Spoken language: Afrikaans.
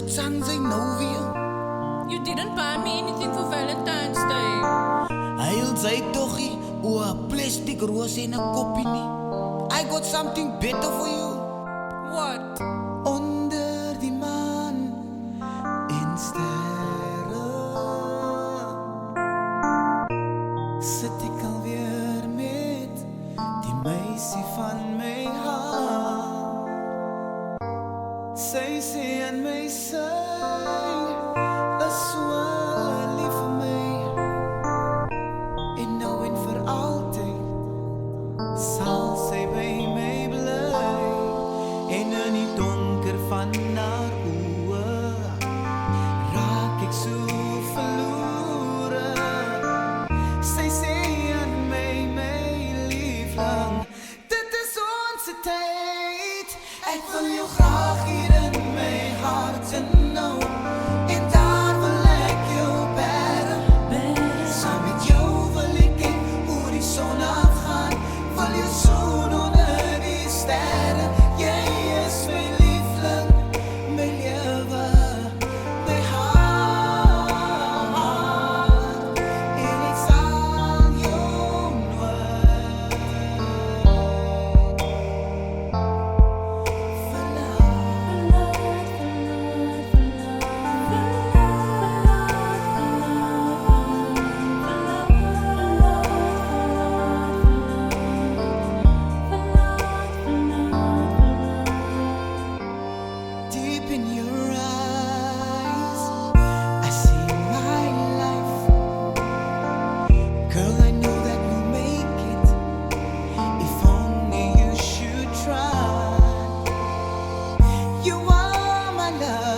San zijn nou weer. You didn't buy me anything for Valentine's Day. Hij zei toch, een plastic roos in een kopje niet. I got something better for you. What? Onder die maan in sterren zit ik alweer met die meisje van mijn hart. Zij sê aan my sy is so lief vir my. En nou en vir altyd sal sy by my bly. En in die donker van haar oë raak ek so verlore. Sy sê aan my liefling, dit is onze tyd. Ek wil jou graag hier in my hart en nou. En daar wil ek jou bære. Saam met jou wil ek oor die son afgaan. Wil jou soen onder die sterre. Jy is my liefling, my lewe, my hart. En ek sal jou nooit deep in your eyes, I see my life. Girl, I know that we'll make it if only you should try. You are my love.